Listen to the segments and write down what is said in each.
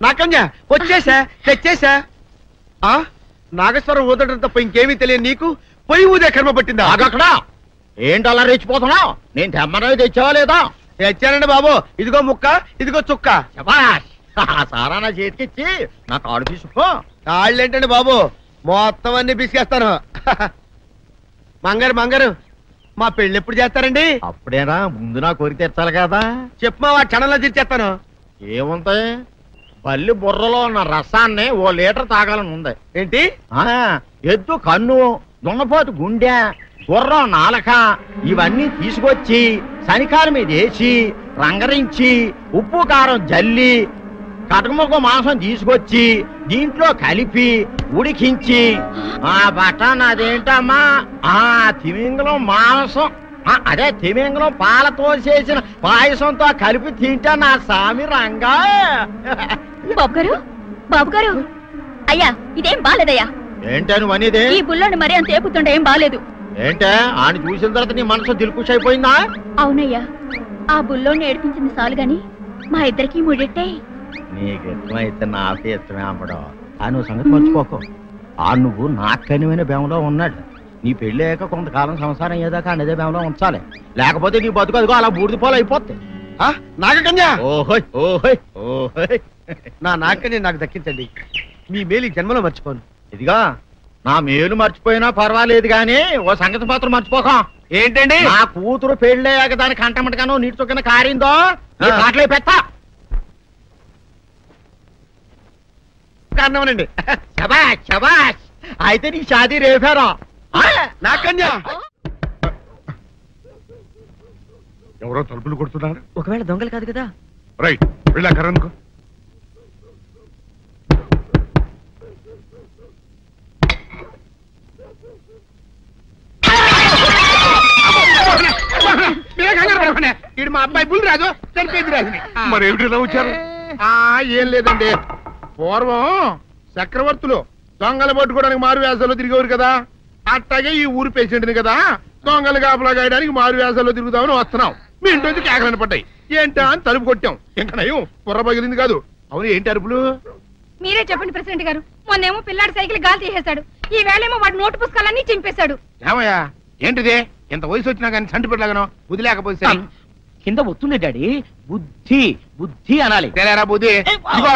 నాకన్య వచ్చేసా తెచ్చేసా. నాగేశ్వరం ఊదటం తప్ప ఇంకేమీ తెలియదు నీకు. పొయ్యి ఊదే కర్మ పట్టిందా? అక్కడ ఏంటి అలా రెచ్చిపోతున్నావు? నేను తెమ్మనవి తెచ్చావా లేదా? తెచ్చానండి బాబు. ఇదిగో ముక్క, ఇదిగో చుక్క. సారా నా చేతికిచ్చి నా కాడు తీసుకో. కాళ్ళేంటండి బాబు, మొత్తం అన్ని పిసికేస్తాను. మంగారు మా పెళ్ళి ఎప్పుడు చేస్తారండి? అప్పుడేనా, ముందు నా కోరిక తెచ్చాలి కదా. చెప్పు మా క్షణంలో తీర్చేస్తాను. ఏముంటాయి, బల్లి బుర్రలో ఉన్న రసాన్ని 1 లీటర్ తాగాలని ఉంది. ఏంటి? ఎద్దు కన్ను, దున్నపోతు గుండె, గుర్రం నాలక ఇవన్నీ తీసుకొచ్చి శనికాల మీద వేసి రంగరించి ఉప్పు కారం జల్లి కటకముక్క మాంసం తీసుకొచ్చి దీంట్లో కలిపి ఉడికించి బటన్ అదేంటమ్మా తిమింగలం మాంసం, అదే తిమింగలం పాలతో చేసిన పాయసంతో కలిపి తింటా నా సామి రంగా. బాబు గారు అయ్యా, ఇదేం బాలేదయ్యా. ఏంటే నువ్వు అనేది? ఈ బుల్లోని మరీ అంత ఏపుతుండే ఏం బాలేదు. ఏంటే ఆయన చూసిన తర్వాత నీ మనసు దిల్కుష్ అయిపోయిందా? అవునయ్యా, ఆ బుల్లోని ఏడిపించింది చాలు గాని మా ఇద్దరికి ముడిట్టే. నీకు ఇష్టమైతే నాకే ఇష్టమే అమ్మడం. ఆ నువ్వు సంగతి మర్చిపోకు. ఆ నువ్వు నాకు కనివైన బేమలో ఉన్నాడు. నీ పెళ్లి అయ్యాక కొంతకాలం సంసారం ఏదాకా అనేదే బేమలో ఉంచాలి, లేకపోతే నీ బతుకు అదిగో అలా బూడిదిపోలు అయిపోతాయి. నాగకన్యా, ఓహోయ్ ఓహోయ్ ఓహోయ్, నా నాగకన్య నాకు దక్కించండి. మీ మేలు జన్మలో మర్చిపోను. ఇదిగా నా మేలు మర్చిపోయినా పర్వాలేదు గాని ఓ సంగతి మాత్రం మర్చిపోక. ఏంటండి? నా కూతురు పెళ్ళయ్యాక దానికి కంటమటగానో నీటి చొక్కన కారిందో కాట్లే పెట్ట కారణమనండి. శబాష్ శబాష్, అయితే నీ షాదీ రేపారా? నాకన్యా, ఎవరో తలుపులు కొడుతున్నారు. ఒకవేళ దొంగలు కాదు కదా? రైట్, వెళ్ళా కరణ్కు. ఇది మా అబ్బాయి బుల్ రాజు చనిపోయింది రాజుని. మరి ఏమిటి ఇలా వచ్చారు? ఏం లేదండి, పూర్వం చక్రవర్తులు దొంగలు పట్టుకోవడానికి మారు వేసాల్లో తిరిగేవారు కదా. అట్టాగే ఈ ఊరు పేషెంట్ని కదా దొంగలు కాపలా గాయడానికి మారు వేసాల్లో తిరుగుదామని వస్తున్నాం. మీ ఇంటి కేకలను పడ్డాయి. ఏంటా అని తలుపు కొట్టాం. ఇంకా నయం బుర్ర పగిలింది కాదు. అవును, ఏంటి అరుపులు? మీరే చెప్పండి ప్రెసిడెంట్ గారు. మొన్నేమో పిల్లాడి సైకిల్ గాలి తీసేశాడు, ఈ వేళేమో వాడి నోటు పుస్తకాలన్నీ చింపేశాడు. ఏమయ్యా, ఏంటిదే? ఎంత వయసు వచ్చినా కానీ చంటి పెట్టలాగనో బుద్ధి లేకపోతే కింద వస్తుంది డాడీ. బుద్ధి బుద్ధి అనాలి. తెలేరా బుద్ధి? ఇదిగో,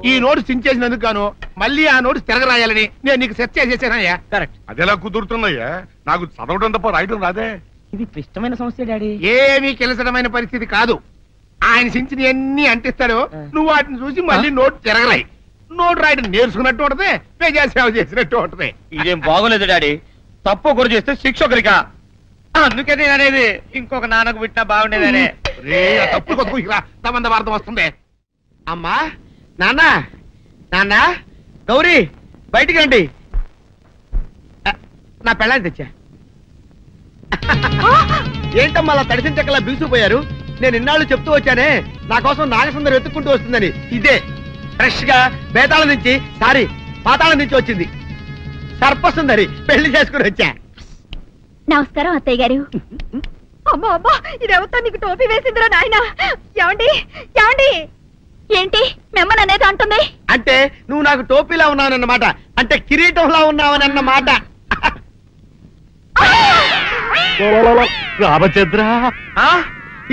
ఈ నోటు చించేసినందుకు గాను మళ్ళీ ఆ నోటు తిరగరాయాలని నేను నీకు సెట్ చేసేసానయ్యా. కరెక్ట్. అదెలా కుదురుతున్నాయ్యా? నాకు చదవడం తప్ప రాయడం రాదే. ఇది క్లిష్టమైన సమస్య డాడీ. ఏమీ కిలసడమైన పరిస్థితి కాదు. ఆయన చించిన ఎన్ని అంటిస్తాడో నువ్వు వాటిని చూసి మళ్ళీ నోటు తిరగరాయి. నోటు రాయడం నేర్చుకున్నట్టు ఉంటది, ప్రజాసేవ చేసినట్టు ఉంటది. ఇదేం బాగోలేదు డాడీ. తప్పు ఒకరు చేస్తే శిక్ష ఒకరికా. అందుకే నేను అనేది ఇంకొక నాన్నకు పుట్టినా బాగుండేదనే. తప్పు అర్థం వస్తుంది. అమ్మా, నాన్న, నాన్న, గౌరీ బయటికి రండి. నా పెళ్ళాన్ని తెచ్చా. ఏంటమ్మా అలా తడిసిన చెక్కలా బిగుసిపోయారు? నేను ఇన్నాళ్ళు చెప్తూ వచ్చానే నా కోసం నాగసుందరం వెతుక్కుంటూ వస్తుందని. ఇదే ఫ్రెష్ గా బేతాళం నుంచి పాతాళం నుంచి వచ్చింది సర్పసుందరి. పెళ్లి చేసుకుని వచ్చా. నమస్కారం అత్తయ్య గారు. అమ్మా అమ్మా, ఇదేవతా నీకు టోపీ వేసిందిరా నాయన. ఏమండి ఏమండి? ఏంటి మిమ్మల్ని అనేది అంటుంది? అంటే నువ్వు నాకు టోపీలా ఉన్నావనన్నమాట, అంటే కిరీటంలా ఉన్నావనన్నమాట. రామచంద్ర,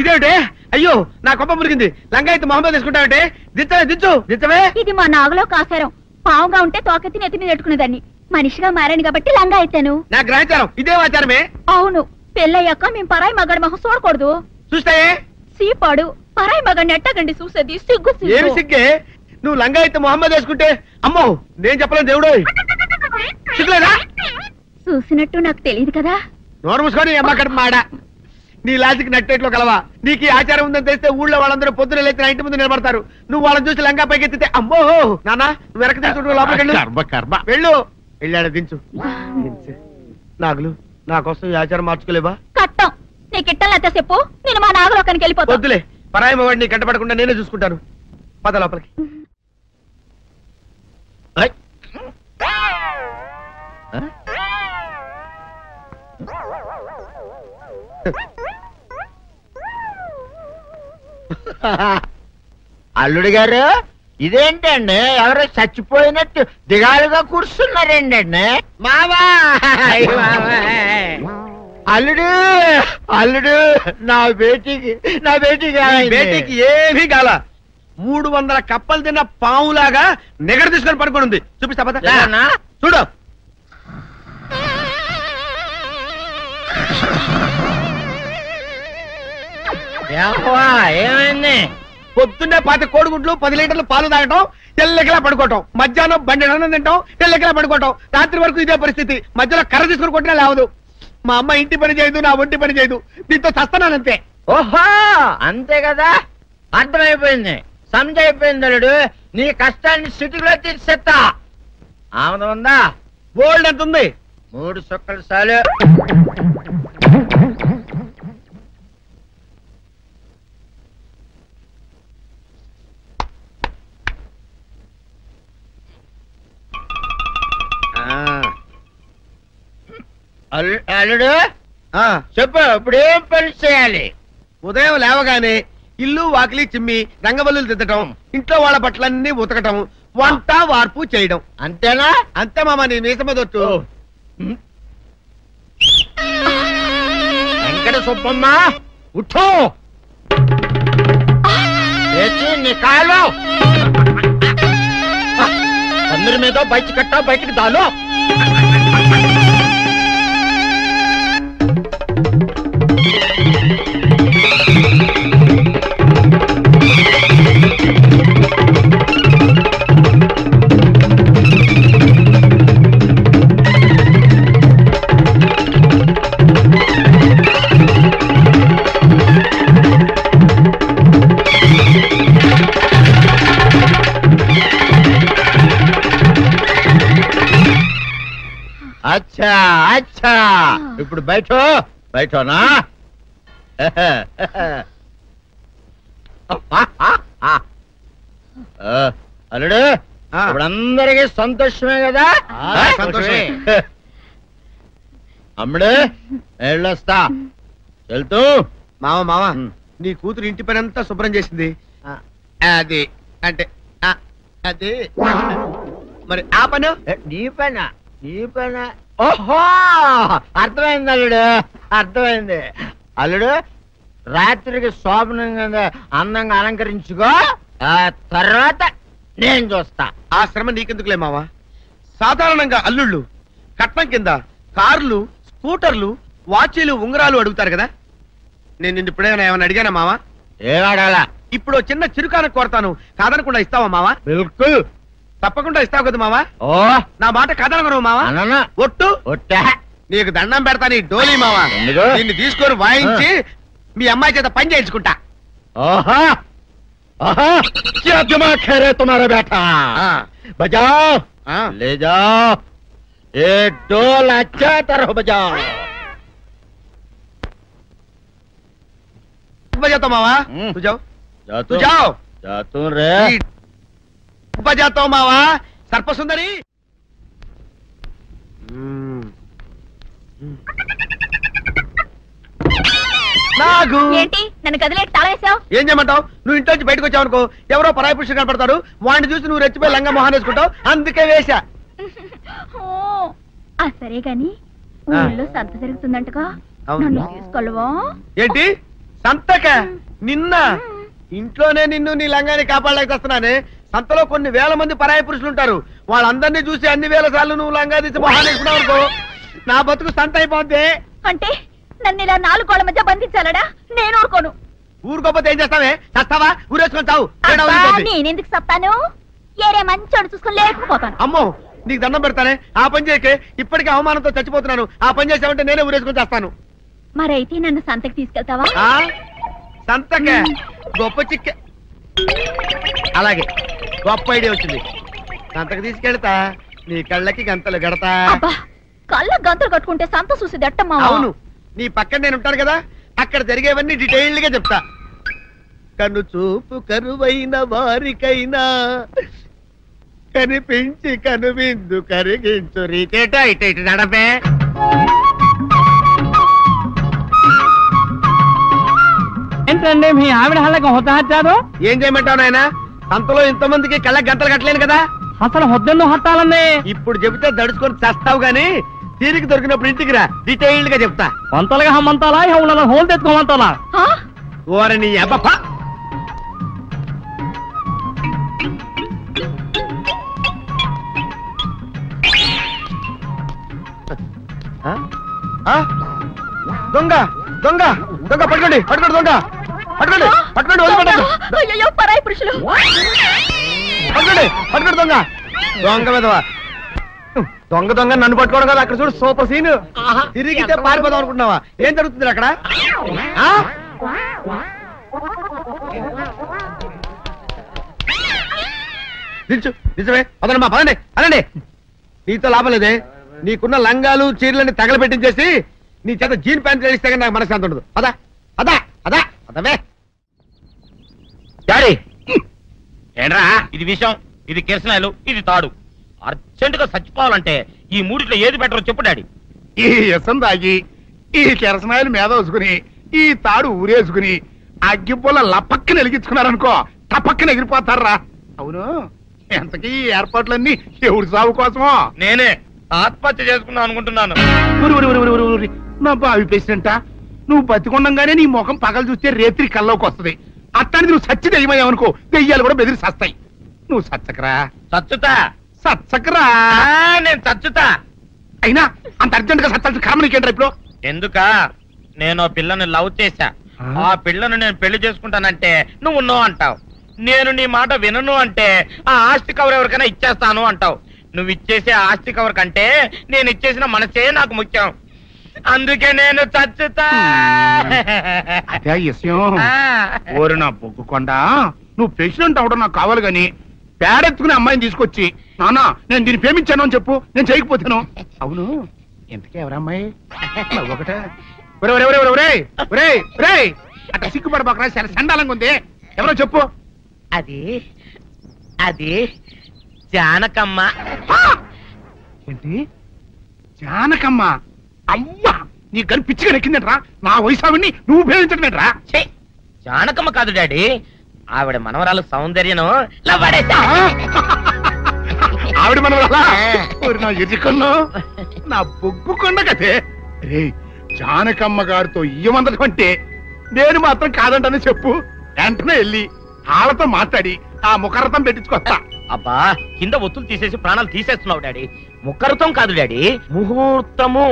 ఇదేమిటే? అయ్యో, నా కొప్ప మురిగింది. లంగా అయితే మొహమ్మద్ తీసుకుంటావంటే? దించవే. ఇది మా నాగులో కాసారం. పావుగా ఉంటే తోకెత్తి నెత్తి మీద పెట్టుకునేదాన్ని. మనిషిగా మారాను కాబట్టి లంగా అయితాను. నా గ్రహచారం ఇదే ఆచారమే. అవును, పెళ్ళయ్యాక మేము పరాయి మగాడి మొహం చూడకూడదు. చూస్తాయే సీపాడు పరాయి మగాడిని ఎట్టగండి చూసేది. సిగ్గు ఏమి సిగ్గే? నువ్వు లంగా అయితే మొహమ్మద్ వేసుకుంటే అమ్మో నేను చెప్పలేను దేవుడు. సిగ్గులేదా? చూసినట్టు నాకు తెలియదు కదా. నోరు మూసుకొని అమ్మ కడుపు మాడ. నీ లాజిక్ నట్టేట్లో కలవా? నీకు ఈ ఆచారం ఉందని తెలిస్తే ఊళ్ళో వాళ్ళందరూ పొద్దున లేచి నా ఇంటి ముందు నిలబడతారు. నువ్వు వాళ్ళని చూసి లంగా పైకి ఎత్తితే అమ్మో నాన్న నువ్వు వెనక తీసుకుంటూ లోపలికి వెళ్ళు. వెళ్ళాడు దించు. నాగులు, నా కోసం ఈ ఆచారం మార్చుకోలేవా? కట్టం నీకు ఇట్టలేతే చెప్పు, నేను మా నాగలోకానికి వెళ్ళిపోతా. వద్దులే, పరాయి వాడిని కంటపడకుండా నేనే చూసుకుంటాను. పద లోపలికి. అల్లుడి గారు ఇదేంటండి ఎవరో చచ్చిపోయినట్టు దిగాలుగా కూర్చున్నారేంటండి మావా అల్లుడు అల్లుడు నా బేటీకి బేటీకి ఏమీ గాల 300 కప్పలు తిన్న పావులాగా నిగడ తీసుకొని పడుకొని ఉంది. చూపిస్తా పద. చూడు ఏమైంది? పొద్దున్నే 10 కోడిగుడ్లు 10 లీటర్లు పాలు తాగటం, తెల్లకిలా పడుకోవటం, మధ్యాహ్నం బండి అన్నం తింటాం, తెల్లకిలా పడుకోవటం, రాత్రి వరకు ఇదే పరిస్థితి. మధ్యలో కర్ర తీసుకుని కొట్టినా లేవదు. మా అమ్మ ఇంటి పని చేయదు, నా ఒంటి పని చేయదు. దీంతో చస్తున్నానంతే. ఓహో అంతే కదా, అర్థమైపోయింది, సమజైపోయింది అల్లుడు. నీ కష్టాన్ని సిటీలో తీర్చేస్తా. ఆమె ఉందా? గోల్డ్ ఎంత ఉంది? 3 సుక్కలు చాలు. అల్లుడు చెప్పు, ఇప్పుడు ఏం పని చేయాలి? ఉదయం లేవగానే ఇల్లు వాకిలి చిమ్మి రంగవల్లులు దిద్దటం, ఇంట్లో వాళ్ళ బట్టలన్నీ ఉతకటం, వంట వార్పు చేయడం. అంతేనా? అంతే మామ, నీ మీసమదొట్టు. వెంకట సుబ్బమ్మ ఉఠో, లేచి నీ కాలు అందరి మీద బయట కట్టా, బయటికి దాలో. అచ్చా అచ్చా, ఇప్పుడు బయటనా? అల్లుడు ఇప్పుడు అందరికీ సంతోషమే కదా? సంతోషమే. అమ్ముడు వెళ్ళొస్తా, వెళ్తూ. మామ నీ కూతురు ఇంటి పని అంతా శుభ్రం చేసింది. అది అంటే అది మరి ఆ పని నీ పైన ఓహో అర్థమైంది అల్లుడు, అర్థమైంది. అల్లుడు రాత్రికి శోభనంగా అందంగా అలంకరించుకో, ఆ తర్వాత నేను చూస్తా. ఆ శ్రమ నీకెందుకులే మావా. సాధారణంగా అల్లుళ్ళు కట్నం కింద కార్లు, స్కూటర్లు, వాచీలు, ఉంగరాలు అడుగుతారు కదా. నేను నిన్ను ఇప్పుడేమైనా ఏమైనా అడిగానా మావా? ఏడాడాలా? ఇప్పుడు చిన్న చిరుకాన కోరతాను, కాదనకుండా ఇస్తావా మావా? బిల్కుల్ తప్పకుండా ఇస్తావు కదా మావా? ఓ నా మాట కాదనగను మావా. అన్న ఒట్టు ఒట్టా, నీకు దండం పెడతా నీ డోలీ మావా. ఎందుకు? నిన్ను తీసుకొని వాయించి మీ అమ్మాయి చేత పని చేయించుకుంటా. ఓహో ఓహో, क्या दिमाग है रे तुम्हारा बेटा? बजाओ, ले जाओ, ये डोल अच्छा तरह बजाओ. बजाता मावा, तू जाओ, तू जाओ. जातू रे. बजाता मावा, सर्प सुंदरी. నాగు ఏంటి నన్ను గదిలేటి తాళేసావు? ఏం చేయమంటావు? నువ్వు ఇంట్లో నుంచి బయటకు వచ్చావు అనుకో, ఎవరో పరాయి పురుషుడు కనపడతాడు, వాడిని చూసి నువ్వు రెచ్చిపోయి లంగా మొహాన్ వేసుకుంటావు, అందుకే వేశా. సరే గాని ఊళ్ళో సంత జరుగుతుందంటగా, నన్ను తీసుకెళ్ళవా? ఏంటి సంతక? నిన్న ఇంట్లోనే నిన్ను నీ లంగాన్ని కాపాడలేకొస్తున్నానే. సంతలో కొన్ని వేల మంది పరాయి పురుషులు ఉంటారు, వాళ్ళందరినీ చూసి అన్ని వేల సార్లు నువ్వు లంగా తీసి మొహాన్ వేసుకున్నావు అనుకో, నా బతుకు సంత అయిపోద్ది. అంటే నన్ను ఇలా 4 గోళ్ల మధ్య బంధించాలడా? నేను ఊరుకోను. ఊరుకోపోతే ఏం చేస్తావే? చస్తావా? ఊరేసుకొని చావు. నేనెందుకు చెప్తాను? ఏరే మంచోడు చూసుకుని లేకపోతాను. అమ్మో నీకు దండం పెడతానే, ఆ పని చేయకే. ఇప్పటికే అవమానంతో చచ్చిపోతున్నాను, ఆ పని చేసావంటే నేనే ఊరేసుకొని చేస్తాను. మరైతే నన్ను సంతకి తీసుకెళ్తావా? సంతకే? గొప్ప చిక్క. అలాగే, గొప్ప ఐడియా వచ్చింది. సంతకు తీసుకెళ్తా, నీ కళ్ళకి గంతలు గడతా. కళ్ళ గంతలు కట్టుకుంటే సంత చూసి దట్టమ్మా. అవును, నీ పక్కన నేను ఉంటాను కదా, అక్కడ జరిగేవన్నీ డీటెయిల్డ్ గా చెప్తా. కను చూపు కరువైన వారికైనా కనిపించి కనువిందు కరిగించు రీతేట ఇట ఇటు నడపే. ఏంటండి మీ ఆవిడ హళ్ళకి హుతాహత్యారు? ఏం చేయమంటావు నాయన? సంతలో ఇంతమందికి కళ్ళ గంటలు కట్టలేను కదా. అసలు హొద్దెన్నో హత్తాలండి. ఇప్పుడు చెబితే దడుచుకొని చస్తావు గాని తీరికి దొరికినప్పుడు ఇంటికి రా, డీటెయిల్డ్ గా చెప్తా. వంతలుగా హమ్మంతాలా హోల్ తెచ్చుకోమంతాలా? ఓరని అబ్బప్ప. దొంగ దొంగ దొంగ పట్టుకోండి పట్టుకోండి దొంగ పట్టుకోండి పట్టుకోండి వదిలిపెట్టండి. అయ్యో పరాయి పురుషులు. పట్టుకోండి పట్టుకోండి దొంగ దొంగ విధవా. దొంగ దొంగ నన్ను పట్టుకోవడం కదా. అక్కడ చూడు సూపర్ సీన్. తిరిగితే పారిపోదాం అనుకుంటున్నావా? ఏం జరుగుతుంది అక్కడ? నిజమే అదనమ్మా, పదండి అనండి. నీతో లాభం లేదే. నీకున్న లంగాలు చీరలని తగలబెట్టించేసి నీ చేత జీన్ ప్యాంట్ వేస్తే కానీ నాకు మనశ్శాంతి ఉండదు. అదా అదా అదా అదవే. డాడీ ఏంట్రా ఇది విషయం, ఇది కిరసనాయలు, ఇది తాడు. అర్జెంట్ గా చచ్చిపోవాలంటే ఈ మూడిట్లో ఏది బెటర్ చెప్పు డాడీ. ఈ ఇసం తాగి ఈ కిరసనాయలు మీద వేసుకుని ఈ తాడు ఊరేసుకుని అగ్గిపుల్ల లపక్కన వెలిగించుకున్నారనుకో టపక్కన ఎగిరిపోతారా. అవును, ఎంతకీ ఈ ఏర్పాట్లన్నీ ఎవరి సాగు కోసమో? నేనే ఆత్మహత్య చేసుకుందాం అనుకుంటున్నాను. నా బావి పేసినంట నువ్వు బతికొండంగానే నీ ముఖం పగలు చూస్తే రేత్రి కల్లోకి వస్తుంది. అట్టానికి నువ్వు సచ్చి దెయ్యమయ్యావనుకో దెయ్యాలు కూడా బెదిరి సస్తాయి. నువ్వు సచ్చకరా చచ్చుతా సచ్చకరా. నేను చచ్చుతా. అయినా అంత అర్జెంట్ గా సత్తాల్సిన కారణం నీకేంట్రా ఇప్పుడు? ఎందుక నేను పిల్లని లవ్ చేశా. ఆ పిల్లను నేను పెళ్లి చేసుకుంటానంటే నువ్వు నో అంటావు. నేను నీ మాట వినను అంటే ఆ ఆస్తి కవర్ ఎవరికైనా ఇచ్చేస్తాను అంటావు. నువ్వు ఇచ్చేసే ఆస్తి కవర్ కంటే నేను ఇచ్చేసిన మనసే నాకు ముఖ్యం. అందుకే నేను చచ్చుతా. అదే విషయం. ఓరి నా బొగ్గుకొండ, నువ్వు ప్రెసిడెంట్ అవడం నాకు కావాలి గాని పేడెత్తుకునే అమ్మాయిని తీసుకొచ్చి నానా నేను దీన్ని ప్రేమించాను అని చెప్పు, నేను చేయకపోతాను. అవును, ఎంతకే ఎవరమ్మాయి? ఒకటే అట్లా సిగ్గుపడబాకరా, చాలా సండాలంగా ఉంది. ఎవరో చెప్పు. అది అది జానకమ్మ. ఏంటి జానకమ్మ? అమ్మా నీ గని పిచ్చిగా నెక్కిందంట్రా. నా వయసావిని నువ్వు ప్రేమించడమేట్రా? జానకమ్మ కాదు డాడీ, ఆవిడ మనవరాలు సౌందర్యను ఆవిడ మనవరాలా? నా ఎదుకల్లో నా బొగ్గుకొండ కదే. రే జానకమ్మ గారితో ఇయ్యమందడం అంటే నేను మాత్రం కాదంటని చెప్పు. వెంటనే వెళ్ళి వాళ్ళతో మాట్లాడి ఆ ముఖరథం పెట్టించుకొస్తా. అబ్బా కింద ఒత్తులు తీసేసి ప్రాణాలు తీసేస్తున్నావు డాడీ. ముఖరథం కాదు డాడీ, ముహూర్తము.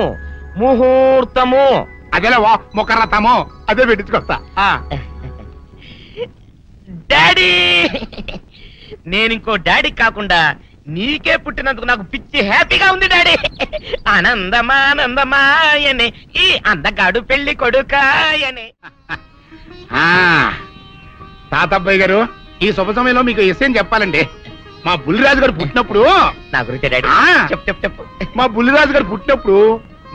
ముహూర్తము అదేలా ముఖరథము, అదే పెట్టించుకొస్తా. డాడీ నేను ఇంకో డాడీ కాకుండా నీకే పుట్టినందుకు నాకు పిచ్చి హ్యాపీగా ఉంది డాడీ. ఆనందమానందమాయనే ఈ అందగాడు పెళ్లి కొడుకాయనే. తాతబ్బాయి గారు, ఈ శుభ సమయంలో మీకు విషయం చెప్పాలండి. మా బుల్లిరాజు గారు పుట్టినప్పుడు నా గురించి డాడీ చెప్పు చెప్పు చెప్పు. మా బుల్లిరాజు గారు పుట్టినప్పుడు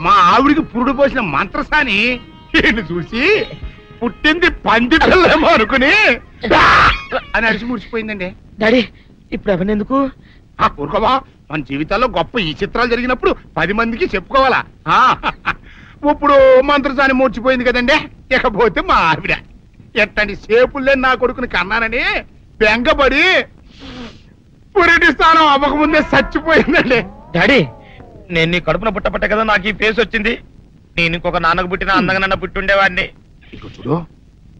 మా ఆవిడికి పురుడు పోసిన మంత్రసాని ఈయన చూసి పుట్టింది పంది పిల్లేమో అనుకుని అని అడిచి ముడిచిపోయిందండి. డాడీ ఇప్పుడు అవన్నీ ఎందుకు? ఊరుకోవా, మన జీవితాల్లో గొప్ప ఈ చిత్రాలు జరిగినప్పుడు 10 మందికి చెప్పుకోవాలా. ఇప్పుడు మంత్రసాని మూర్చిపోయింది కదండి. ఇకపోతే మా ఆవిడ ఎట్టండి సేపుల్లే నా కొడుకుని కన్నానని బెంగపడి పురిటి స్థానం అవ్వకముందే చచ్చిపోయిందండి. డాడీ నేను నీ కడుపున పుట్టపట్ట కదా నాకు ఈ ఫేస్ వచ్చింది. నేను ఇంకొక నాన్నకు పుట్టిన అందంగా నన్ను పుట్టుండేవాడిని. ఇక చూడు,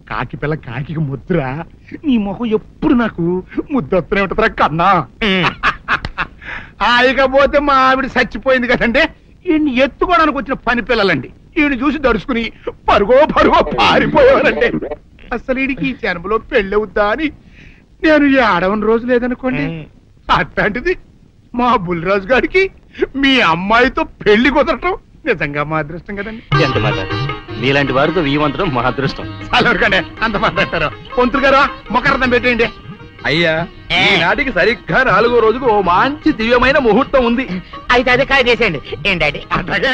కాకి పిల్ల కాకి ముద్ర, నీ మొహం ఎప్పుడు నాకు ముద్దొత్తనే ఉంటుందిరా కన్నా. ఇకపోతే మా ఆవిడ చచ్చిపోయింది కదండి. ఈయన్ని ఎత్తుకోవడానికి వచ్చిన పని పిల్లలండి. ఈయన చూసి దడుచుకుని పరుగో పారిపోయేవారండి. అసలు ఈడికి ఈ జన్మలో పెళ్ళవుద్దా అని నేను ఈ ఆడవని రోజు లేదనుకోండి. అట్లాంటిది మా బుల్లిరాజు గారికి మీ అమ్మాయితో పెళ్లి కుదరటం నిజంగా మా అదృష్టం కదండి. ఎంత మాట, నీలాంటి వారితో వీమంతరం మా అదృష్టం. చాలవరకండి, అంత మాట్లాడతారు. పొంతులు గారు మొకరదం పెట్టేయండి. అయ్యా ఈనాటికి సరిగ్గా 4వ రోజుకు ఓ మంచి దివ్యమైన ముహూర్తం ఉంది. అయితే అదే కాయ చేసేయండి. ఏంటంటే అట్లాగే